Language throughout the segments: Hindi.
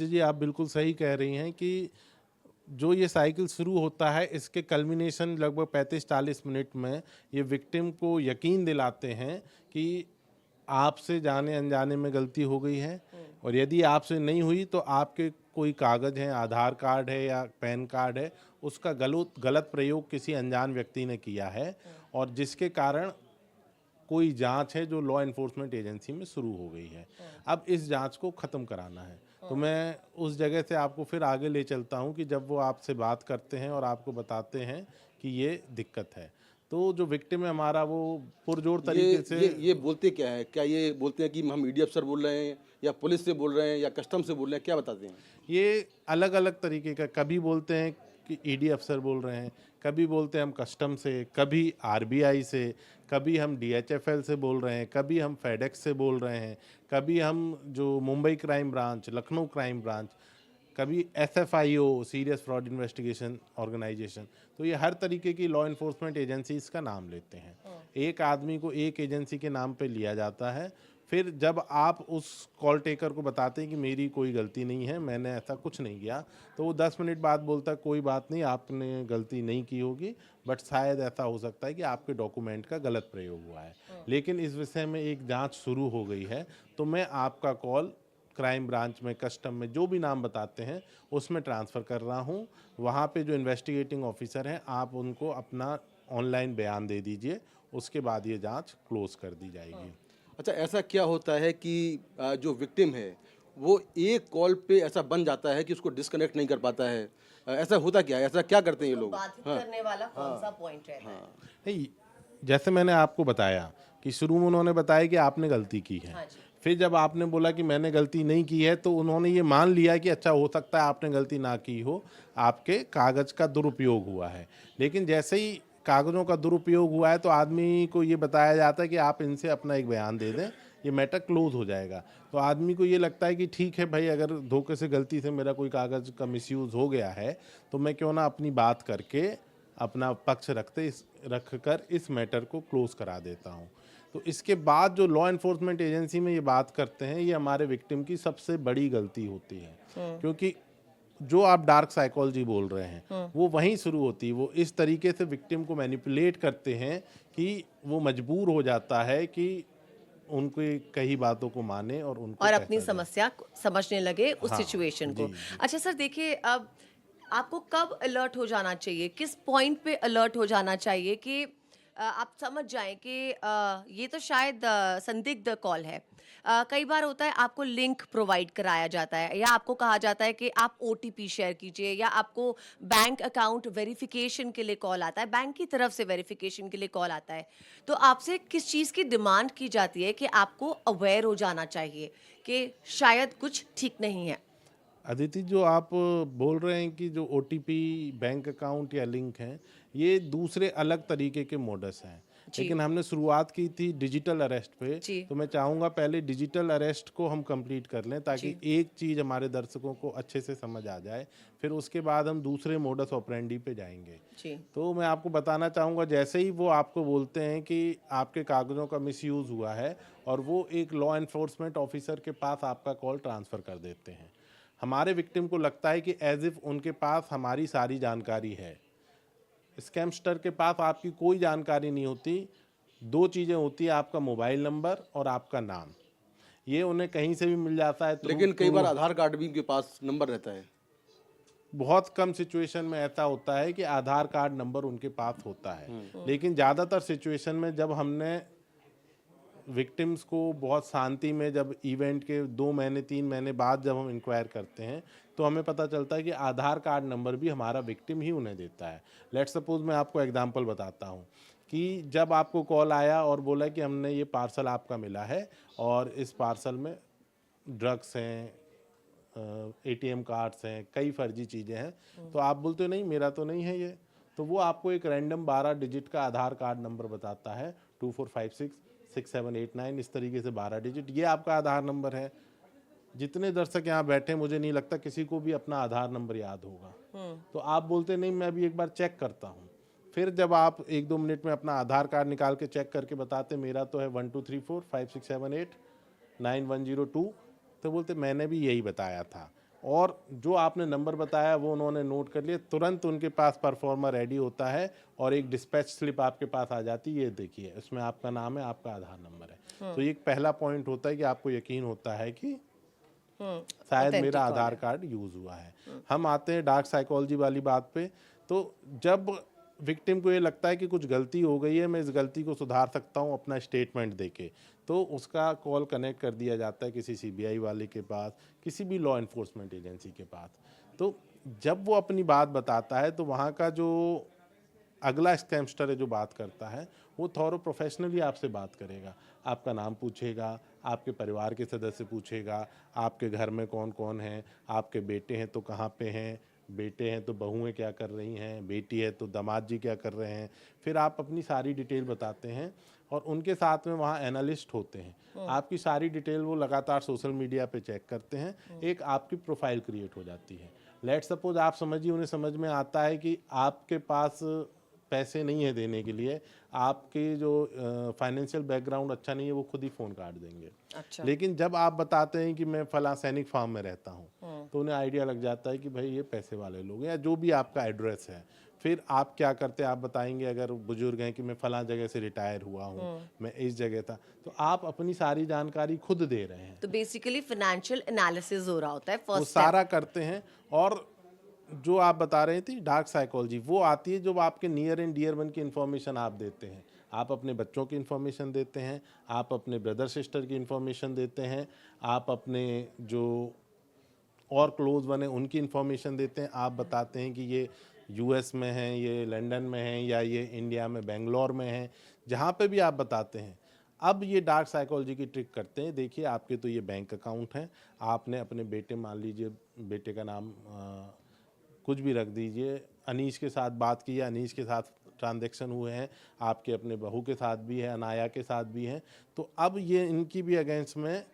जी, जी, आप बिल्कुल सही कह रही हैं कि जो ये साइकिल शुरू होता है, इसके कल्मिनेशन लगभग 35-40 मिनट में ये विक्टिम को यकीन दिलाते हैं कि आपसे जाने-अनजाने में गलती हो गई है और यदि आपसे नहीं हुई तो आपके कोई कागज़ हैं, आधार कार्ड है या पैन कार्ड है, उसका गलत गलत प्रयोग किसी अनजान व्यक्ति ने किया है और जिसके कारण कोई जांच है जो लॉ एनफोर्समेंट एजेंसी में शुरू हो गई है। अब इस जांच को ख़त्म कराना है। तो मैं उस जगह से आपको फिर आगे ले चलता हूँ कि जब वो आपसे बात करते हैं और आपको बताते हैं कि ये दिक्कत है। तो जो विक्टिम है हमारा वो पुरजोर ये तरीके से ये बोलते क्या है? क्या ये बोलते हैं कि हम ईडी अफ़सर बोल रहे हैं या पुलिस से बोल रहे हैं या कस्टम से बोल रहे हैं, क्या बताते हैं? ये अलग-अलग तरीके का कभी बोलते हैं कि ईडी अफ़सर बोल रहे हैं, कभी बोलते हैं हम कस्टम से, कभी आरबीआई से, कभी हम डीएचएफएल से बोल रहे हैं, कभी हम फेडेक्स से बोल रहे हैं, कभी हम जो Mumbai crime branch, Lucknow crime branch, कभी SFIO serious fraud investigation organisation. तो ये हर तरीके की लॉ एनफोर्समेंट एजेंसीज़ का नाम लेते हैं। एक आदमी को एक एजेंसी के नाम पे लिया जाता है। फिर जब आप उस कॉल टेकर को बताते हैं कि मेरी कोई गलती नहीं है, मैंने ऐसा कुछ नहीं किया, तो वो 10 मिनट बाद बोलता है कोई बात नहीं, आपने गलती नहीं की होगी, बट शायद ऐसा हो सकता है कि आपके डॉक्यूमेंट का गलत प्रयोग हुआ है। लेकिन इस विषय में एक जांच शुरू हो गई है, तो मैं आपका कॉल क्राइम ब्रांच में, कस्टम में, जो भी नाम बताते हैं, उसमें ट्रांसफ़र कर रहा हूँ। वहाँ पे जो इन्वेस्टिगेटिंग ऑफिसर हैं, आप उनको अपना ऑनलाइन बयान दे दीजिए, उसके बाद ये जाँच क्लोज़ कर दी जाएगी। अच्छा, ऐसा क्या होता है कि जो विक्टिम है, वो एक कॉल पे ऐसा बन जाता है कि उसको डिस्कनेक्ट नहीं कर पाता है? ऐसा होता क्या है? ऐसा क्या करते हैं ये उसको लोग? बाधित हाँ, करने वाला कौन-सा हाँ, पॉइंट रहता है? हाँ, नहीं, जैसे मैंने आपको बताया कि शुरू में उन्होंने बताया कि आपने गलती की है। हाँ जी। फिर जब आपने बोला कि मैंने गलती नहीं की है, तो उन्होंने ये मान लिया कि अच्छा हो सकता है आपने गलती ना की हो, आपके कागज़ का दुरुपयोग हुआ है। लेकिन जैसे ही कागज़ों का दुरुपयोग हुआ है, तो आदमी को ये बताया जाता है कि आप इनसे अपना एक बयान दे दें, ये मैटर क्लोज़ हो जाएगा। तो आदमी को ये लगता है कि ठीक है भाई, अगर धोखे से गलती से मेरा कोई कागज़ का मिसयूज़ हो गया है, तो मैं क्यों ना अपनी बात करके अपना पक्ष रख कर इस मैटर को क्लोज़ करा देता हूँ। तो इसके बाद जो लॉ एनफोर्समेंट एजेंसी में ये बात करते हैं, ये हमारे विक्टिम की सबसे बड़ी गलती होती है। क्योंकि जो आप डार्क साइकोलॉजी बोल रहे हैं, वो वहीं शुरू होती है। वो इस तरीके से विक्टिम को मैनिपुलेट करते हैं कि वो मजबूर हो जाता है कि उनकी कही बातों को माने और उनको और अपनी पैसा दे। समस्या को समझने लगे उस हाँ, सिचुएशन को। जी, जी। अच्छा सर देखिए अब आपको कब अलर्ट हो जाना चाहिए? किस पॉइंट पे अलर्ट हो जाना चाहिए कि आप समझ जाएँ कि ये तो शायद संदिग्ध कॉल है। कई बार होता है आपको लिंक प्रोवाइड कराया जाता है या आपको कहा जाता है कि आप ओटीपी शेयर कीजिए या आपको बैंक अकाउंट वेरिफिकेशन के लिए कॉल आता है, बैंक की तरफ से वेरिफिकेशन के लिए कॉल आता है। तो आपसे किस चीज़ की डिमांड की जाती है कि आपको अवेयर हो जाना चाहिए कि शायद कुछ ठीक नहीं है? अदिति, जो आप बोल रहे हैं कि जो ओटीपी, बैंक अकाउंट या लिंक हैं, ये दूसरे अलग तरीके के मोडस हैं। जी, लेकिन हमने शुरुआत की थी डिजिटल अरेस्ट पे, जी, तो मैं चाहूँगा पहले डिजिटल अरेस्ट को हम कंप्लीट कर लें ताकि जी, एक चीज़ हमारे दर्शकों को अच्छे से समझ आ जाए। फिर उसके बाद हम दूसरे मोडस ऑपरेंडी पे जाएँगे। जी। तो मैं आपको बताना चाहूँगा, जैसे ही वो आपको बोलते हैं कि आपके कागज़ों का मिसयूज़ हुआ है और वो एक लॉ एनफोर्समेंट ऑफिसर के पास आपका कॉल ट्रांसफ़र कर देते हैं। हमारे विक्टिम को लगता है कि एज़ इफ़ उनके पास हमारी सारी जानकारी है। स्कैमस्टर के पास आपकी कोई जानकारी नहीं होती। 2 चीज़ें होती हैं, आपका मोबाइल नंबर और आपका नाम। ये उन्हें कहीं से भी मिल जाता है थ्रू लेकिन कई थ्रू बार आधार कार्ड भी उनके पास नंबर रहता है। बहुत कम सिचुएशन में ऐसा होता है कि आधार कार्ड नंबर उनके पास होता है। हुँ, लेकिन ज़्यादातर सिचुएशन में जब हमने विक्टिम्स को बहुत शांति में, जब इवेंट के 2 महीने 3 महीने बाद जब हम इंक्वायर करते हैं, तो हमें पता चलता है कि आधार कार्ड नंबर भी हमारा विक्टिम ही उन्हें देता है। लेट्स सपोज़ मैं आपको एग्जांपल बताता हूँ कि जब आपको कॉल आया और बोला कि हमने ये पार्सल आपका मिला है और इस पार्सल में ड्रग्स हैं, एटीएम कार्ड्स हैं, कई फर्जी चीज़ें हैं, तो आप बोलते हो नहीं मेरा तो नहीं है ये। तो वो आपको एक रैंडम 12 डिजिट का आधार कार्ड नंबर बताता है, 24566789, इस तरीके से 12 डिजिट, ये आपका आधार नंबर है। जितने दर्शक यहाँ बैठे, मुझे नहीं लगता किसी को भी अपना आधार नंबर याद होगा। तो आप बोलते नहीं मैं अभी एक बार चेक करता हूँ। फिर जब आप 1-2 मिनट में अपना आधार कार्ड निकाल के चेक करके बताते मेरा तो है 123456789102, तो बोलते मैंने भी यही बताया था। और जो आपने नंबर बताया वो उन्होंने नोट कर लिया, तुरंत उनके पास परफॉर्मर रेडी होता है और एक डिस्पैच स्लिप आपके पास आ जाती है, ये देखिए इसमें आपका नाम है, आपका आधार नंबर है। तो ये एक पहला पॉइंट होता है कि आपको यकीन होता है कि शायद authentic मेरा call आधार है। कार्ड यूज हुआ है। हम आते हैं डार्क साइकोलॉजी वाली बात पे। तो जब विक्टिम को ये लगता है कि कुछ गलती हो गई है, मैं इस गलती को सुधार सकता हूँ अपना स्टेटमेंट देके, तो उसका कॉल कनेक्ट कर दिया जाता है किसी सीबीआई वाले के पास, किसी भी लॉ एनफोर्समेंट एजेंसी के पास। तो जब वो अपनी बात बताता है तो वहाँ का जो अगला स्कैमस्टर है जो बात करता है, वो थोड़ा प्रोफेशनली आपसे बात करेगा, आपका नाम पूछेगा, आपके परिवार के सदस्य पूछेगा, आपके घर में कौन कौन है, आपके बेटे हैं तो कहाँ पे हैं, बेटे हैं तो बहुएं क्या कर रही हैं, बेटी है तो दामाद जी क्या कर रहे हैं। फिर आप अपनी सारी डिटेल बताते हैं और उनके साथ में वहाँ एनालिस्ट होते हैं, आपकी सारी डिटेल वो लगातार सोशल मीडिया पे चेक करते हैं, एक आपकी प्रोफाइल क्रिएट हो जाती है। लेट सपोज आप समझिए, उन्हें समझ में आता है कि आपके पास पैसे नहीं है देने के लिए, आपके जो फाइनेंशियल बैकग्राउंड अच्छा नहीं है, वो खुद ही फ़ोन काट देंगे। अच्छा। लेकिन जब आप बताते हैं कि मैं फला सैनिक फार्म में रहता हूँ, तो उन्हें आइडिया लग जाता है कि भाई ये पैसे वाले लोग हैं, या जो भी आपका एड्रेस है। फिर आप क्या करते हैं, आप बताएंगे अगर बुजुर्ग हैं कि मैं फला जगह से रिटायर हुआ हूँ, मैं इस जगह था, तो आप अपनी सारी जानकारी खुद दे रहे हैं, तो बेसिकली फाइनेंशियल एनालिसिस हो रहा होता है वो फर्स्ट स्टेप। सारा करते हैं। और जो आप बता रहे थे डार्क साइकोलॉजी, वो आती है जब आपके नियर एंड डियर वन की इन्फॉर्मेशन आप देते हैं। आप अपने बच्चों की इन्फॉर्मेशन देते हैं, आप अपने ब्रदर सिस्टर की इन्फॉर्मेशन देते हैं, आप अपने जो और क्लोज वन है उनकी इन्फॉर्मेशन देते हैं। आप बताते हैं कि ये यूएस में हैं, ये लंदन में हैं, या ये इंडिया में बेंगलोर में हैं, जहाँ पे भी आप बताते हैं। अब ये डार्क साइकोलॉजी की ट्रिक करते हैं। देखिए आपके तो ये बैंक अकाउंट हैं, आपने अपने बेटे, मान लीजिए बेटे का नाम कुछ भी रख दीजिए, अनीश के साथ बात की है, अनीश के साथ ट्रांजैक्शन हुए हैं, आपके अपने बहू के साथ भी है, अनाया के साथ भी हैं, तो अब ये इनकी भी अगेंस्ट में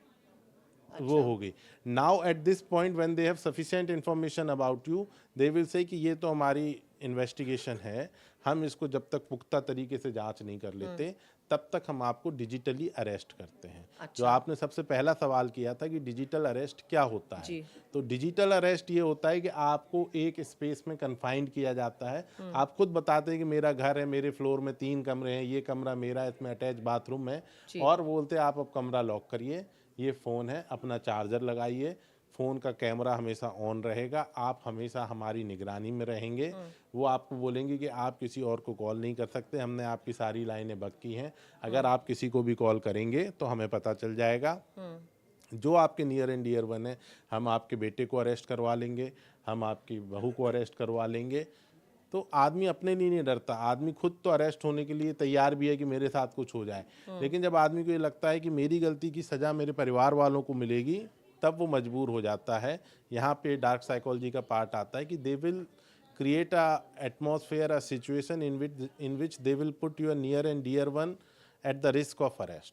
वो होगी। Now at this point when they have sufficient information about you, they will say कि ये तो हमारी इन्वेस्टिगेशन है, हम इसको जब तक पुख्ता तरीके से जांच नहीं कर लेते तब तक हम आपको डिजिटली अरेस्ट करते हैं। जो आपने सबसे पहला सवाल किया था कि डिजिटल अरेस्ट क्या होता है, जी। तो डिजिटल अरेस्ट ये होता है कि आपको एक स्पेस में कन्फाइंड किया जाता है। आप खुद बताते हैं कि मेरा घर है, मेरे फ्लोर में 3 कमरे हैं, ये कमरा मेरा है, इसमें अटैच बाथरूम है, और बोलते हैं आप अब कमरा लॉक करिए, ये फ़ोन है, अपना चार्जर लगाइए, फ़ोन का कैमरा हमेशा ऑन रहेगा, आप हमेशा हमारी निगरानी में रहेंगे। वो आपको बोलेंगे कि आप किसी और को कॉल नहीं कर सकते, हमने आपकी सारी लाइनें बक की हैं, अगर आप किसी को भी कॉल करेंगे तो हमें पता चल जाएगा। जो आपके नियर एंड डियर वन है, हम आपके बेटे को अरेस्ट करवा लेंगे, हम आपकी बहू को अरेस्ट करवा लेंगे। तो आदमी अपने लिए नहीं डरता, आदमी खुद तो अरेस्ट होने के लिए तैयार भी है कि मेरे साथ कुछ हो जाए, लेकिन जब आदमी को ये लगता है कि मेरी गलती की सज़ा मेरे परिवार वालों को मिलेगी, तब वो मजबूर हो जाता है। यहाँ पे डार्क साइकोलॉजी का पार्ट आता है कि they will create a atmosphere, a situation in which they will put your near and dear one at the risk of arrest.